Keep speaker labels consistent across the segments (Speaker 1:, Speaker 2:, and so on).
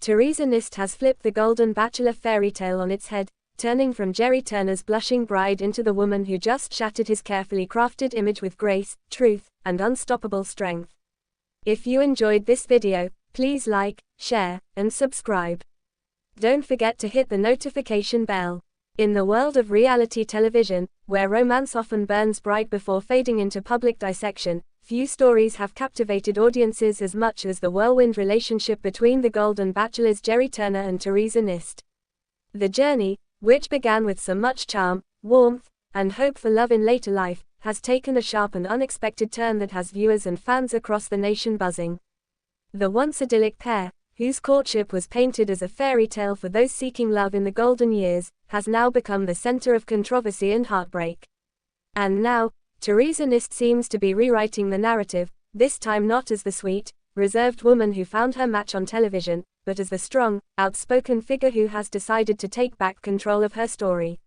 Speaker 1: Theresa Nist has flipped the Golden Bachelor fairy tale on its head, turning from Gerry Turner's blushing bride into the woman who just shattered his carefully crafted image with grace, truth, and unstoppable strength. If you enjoyed this video, please like, share, and subscribe. Don't forget to hit the notification bell. In the world of reality television, where romance often burns bright before fading into public dissection, few stories have captivated audiences as much as the whirlwind relationship between the Golden Bachelors Gerry Turner and Theresa Nist. The journey, which began with so much charm, warmth, and hope for love in later life, has taken a sharp and unexpected turn that has viewers and fans across the nation buzzing. The once idyllic pair, whose courtship was painted as a fairy tale for those seeking love in the golden years, has now become the center of controversy and heartbreak. And now, Theresa Nist seems to be rewriting the narrative, this time not as the sweet, reserved woman who found her match on television, but as the strong, outspoken figure who has decided to take back control of her story.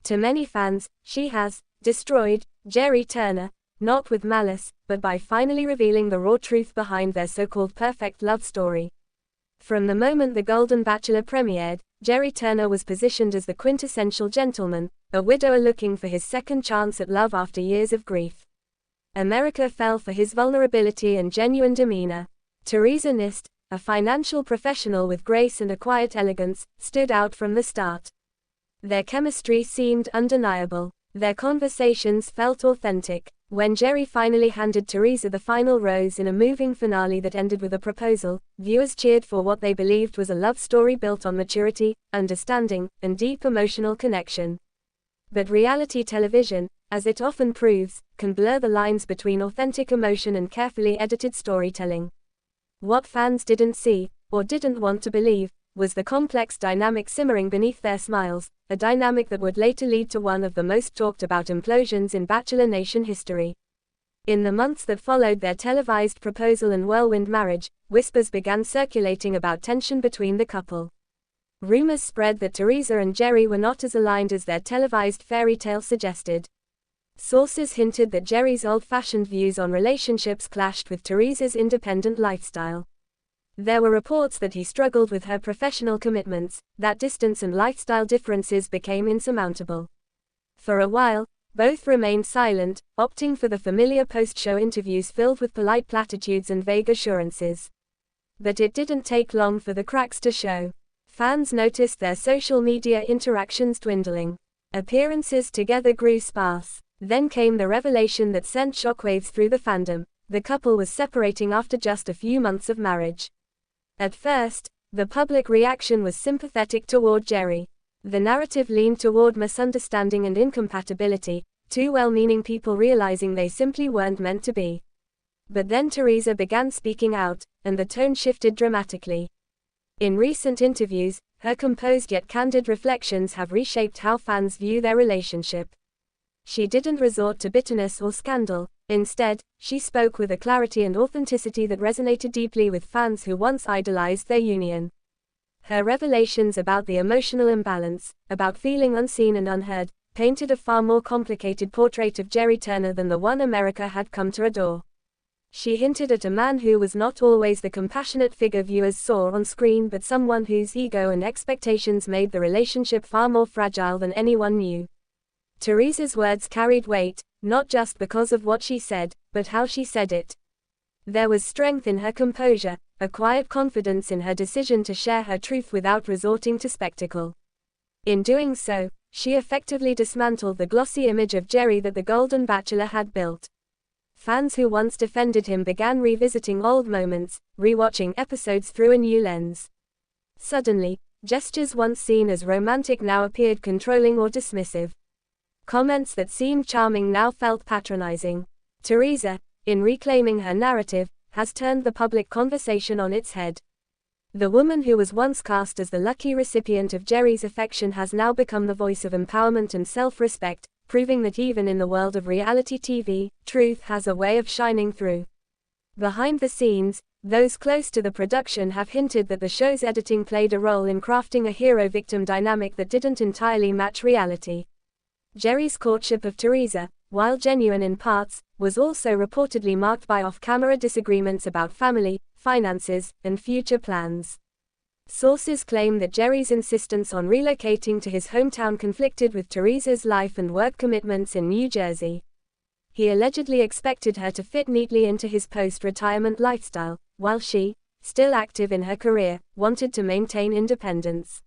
Speaker 1: To many fans, she has destroyed Gerry Turner, not with malice, but by finally revealing the raw truth behind their so-called perfect love story. From the moment The Golden Bachelor premiered, Gerry Turner was positioned as the quintessential gentleman, a widower looking for his second chance at love after years of grief. America fell for his vulnerability and genuine demeanor. Theresa Nist, a financial professional with grace and a quiet elegance, stood out from the start. Their chemistry seemed undeniable. Their conversations felt authentic. When Gerry finally handed Theresa the final rose in a moving finale that ended with a proposal, viewers cheered for what they believed was a love story built on maturity, understanding, and deep emotional connection. But reality television, as it often proves, can blur the lines between authentic emotion and carefully edited storytelling. What fans didn't see, or didn't want to believe, was the complex dynamic simmering beneath their smiles, a dynamic that would later lead to one of the most talked about implosions in Bachelor Nation history. In the months that followed their televised proposal and whirlwind marriage, whispers began circulating about tension between the couple. Rumors spread that Theresa and Gerry were not as aligned as their televised fairy tale suggested. Sources hinted that Gerry's old-fashioned views on relationships clashed with Theresa's independent lifestyle. There were reports that he struggled with her professional commitments, that distance and lifestyle differences became insurmountable. For a while, both remained silent, opting for the familiar post-show interviews filled with polite platitudes and vague assurances. But it didn't take long for the cracks to show. Fans noticed their social media interactions dwindling. Appearances together grew sparse. Then came the revelation that sent shockwaves through the fandom. The couple was separating after just a few months of marriage. At first, the public reaction was sympathetic toward Gerry. The narrative leaned toward misunderstanding and incompatibility, two well-meaning people realizing they simply weren't meant to be. But then Theresa began speaking out, and the tone shifted dramatically. In recent interviews, her composed yet candid reflections have reshaped how fans view their relationship. She didn't resort to bitterness or scandal. Instead, she spoke with a clarity and authenticity that resonated deeply with fans who once idolized their union. Her revelations about the emotional imbalance, about feeling unseen and unheard, painted a far more complicated portrait of Gerry Turner than the one America had come to adore. She hinted at a man who was not always the compassionate figure viewers saw on screen, but someone whose ego and expectations made the relationship far more fragile than anyone knew. Theresa's words carried weight, not just because of what she said, but how she said it. There was strength in her composure, a quiet confidence in her decision to share her truth without resorting to spectacle. In doing so, she effectively dismantled the glossy image of Gerry that the Golden Bachelor had built. Fans who once defended him began revisiting old moments, rewatching episodes through a new lens. Suddenly, gestures once seen as romantic now appeared controlling or dismissive. Comments that seemed charming now felt patronizing. Theresa, in reclaiming her narrative, has turned the public conversation on its head. The woman who was once cast as the lucky recipient of Gerry's affection has now become the voice of empowerment and self-respect, proving that even in the world of reality TV, truth has a way of shining through. Behind the scenes, those close to the production have hinted that the show's editing played a role in crafting a hero-victim dynamic that didn't entirely match reality. Gerry's courtship of Theresa, while genuine in parts, was also reportedly marked by off-camera disagreements about family, finances, and future plans. Sources claim that Gerry's insistence on relocating to his hometown conflicted with Theresa's life and work commitments in New Jersey. He allegedly expected her to fit neatly into his post-retirement lifestyle, while she, still active in her career, wanted to maintain independence.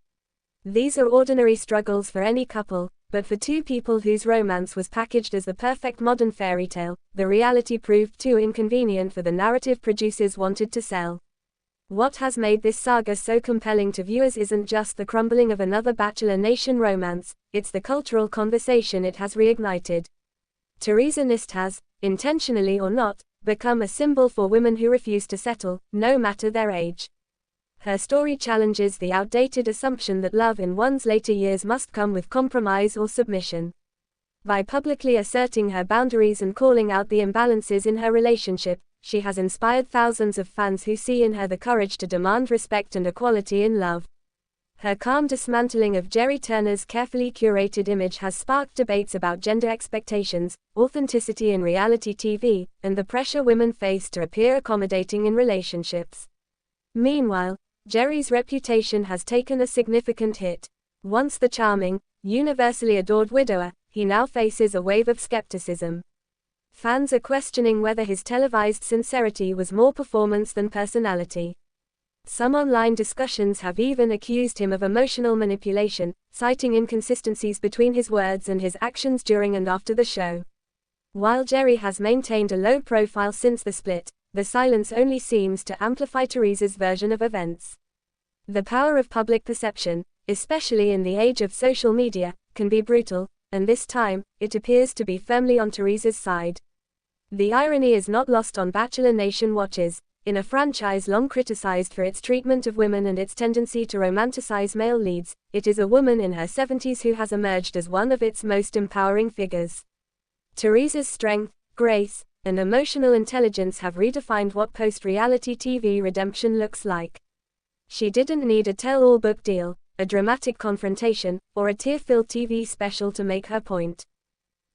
Speaker 1: These are ordinary struggles for any couple, but for two people whose romance was packaged as the perfect modern fairy tale, the reality proved too inconvenient for the narrative producers wanted to sell. What has made this saga so compelling to viewers isn't just the crumbling of another Bachelor Nation romance, it's the cultural conversation it has reignited. Theresa Nist has, intentionally or not, become a symbol for women who refuse to settle, no matter their age. Her story challenges the outdated assumption that love in one's later years must come with compromise or submission. By publicly asserting her boundaries and calling out the imbalances in her relationship, she has inspired thousands of fans who see in her the courage to demand respect and equality in love. Her calm dismantling of Gerry Turner's carefully curated image has sparked debates about gender expectations, authenticity in reality TV, and the pressure women face to appear accommodating in relationships. Meanwhile, Gerry's reputation has taken a significant hit. Once the charming, universally adored widower, he now faces a wave of skepticism. Fans are questioning whether his televised sincerity was more performance than personality. Some online discussions have even accused him of emotional manipulation, citing inconsistencies between his words and his actions during and after the show. While Gerry has maintained a low profile since the split, the silence only seems to amplify Theresa's version of events. The power of public perception, especially in the age of social media, can be brutal, and this time, it appears to be firmly on Theresa's side. The irony is not lost on Bachelor Nation watchers. In a franchise long criticized for its treatment of women and its tendency to romanticize male leads, it is a woman in her 70s who has emerged as one of its most empowering figures. Theresa's strength, grace, and emotional intelligence have redefined what post-reality TV redemption looks like. She didn't need a tell-all book deal, a dramatic confrontation, or a tear-filled TV special to make her point.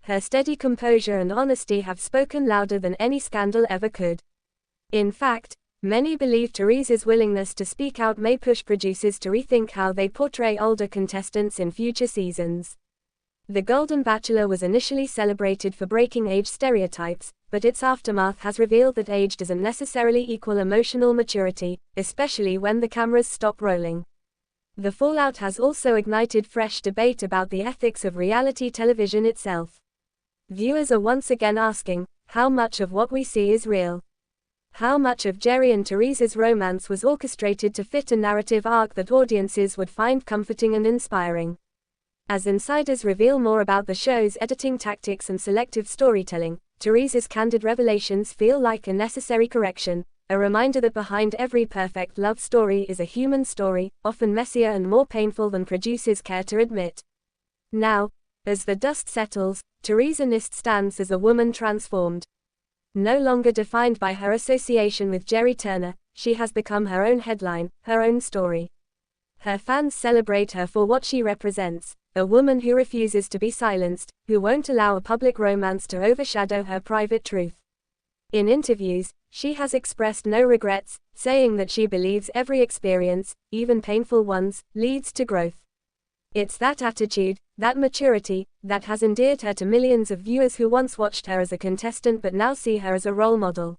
Speaker 1: Her steady composure and honesty have spoken louder than any scandal ever could. In fact, many believe Theresa's willingness to speak out may push producers to rethink how they portray older contestants in future seasons. The Golden Bachelor was initially celebrated for breaking age stereotypes, but its aftermath has revealed that age doesn't necessarily equal emotional maturity, especially when the cameras stop rolling. The fallout has also ignited fresh debate about the ethics of reality television itself. Viewers are once again asking, how much of what we see is real? How much of Gerry and Theresa's romance was orchestrated to fit a narrative arc that audiences would find comforting and inspiring? As insiders reveal more about the show's editing tactics and selective storytelling, Theresa's candid revelations feel like a necessary correction, a reminder that behind every perfect love story is a human story, often messier and more painful than producers care to admit. Now, as the dust settles, Theresa Nist stands as a woman transformed. No longer defined by her association with Gerry Turner, she has become her own headline, her own story. Her fans celebrate her for what she represents, a woman who refuses to be silenced, who won't allow a public romance to overshadow her private truth. In interviews, she has expressed no regrets, saying that she believes every experience, even painful ones, leads to growth. It's that attitude, that maturity, that has endeared her to millions of viewers who once watched her as a contestant but now see her as a role model.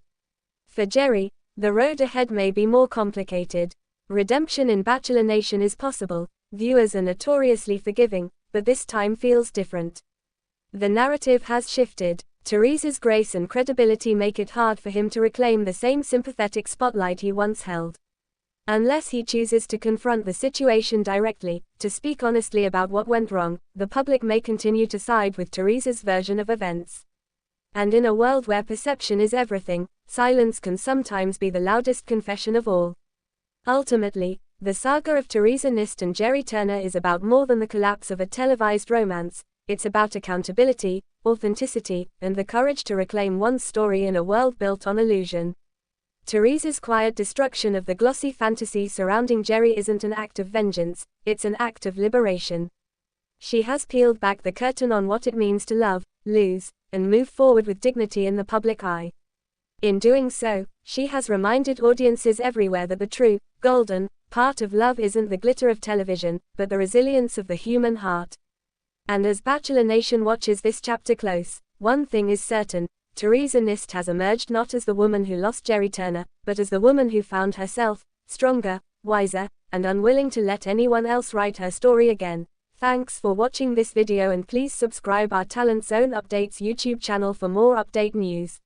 Speaker 1: For Gerry, the road ahead may be more complicated. Redemption in Bachelor Nation is possible, viewers are notoriously forgiving, but this time feels different. The narrative has shifted. Theresa's grace and credibility make it hard for him to reclaim the same sympathetic spotlight he once held. Unless he chooses to confront the situation directly, to speak honestly about what went wrong, the public may continue to side with Theresa's version of events. And in a world where perception is everything, silence can sometimes be the loudest confession of all. Ultimately, the saga of Theresa Nist and Gerry Turner is about more than the collapse of a televised romance. It's about accountability, authenticity, and the courage to reclaim one's story in a world built on illusion. Theresa's quiet destruction of the glossy fantasy surrounding Gerry isn't an act of vengeance, it's an act of liberation. She has peeled back the curtain on what it means to love, lose, and move forward with dignity in the public eye. In doing so, she has reminded audiences everywhere that the true, Golden, part of love isn't the glitter of television, but the resilience of the human heart. And as Bachelor Nation watches this chapter close, one thing is certain: Theresa Nist has emerged not as the woman who lost Gerry Turner, but as the woman who found herself, stronger, wiser, and unwilling to let anyone else write her story again. Thanks for watching this video, and please subscribe our Talent Zone Updates YouTube channel for more update news.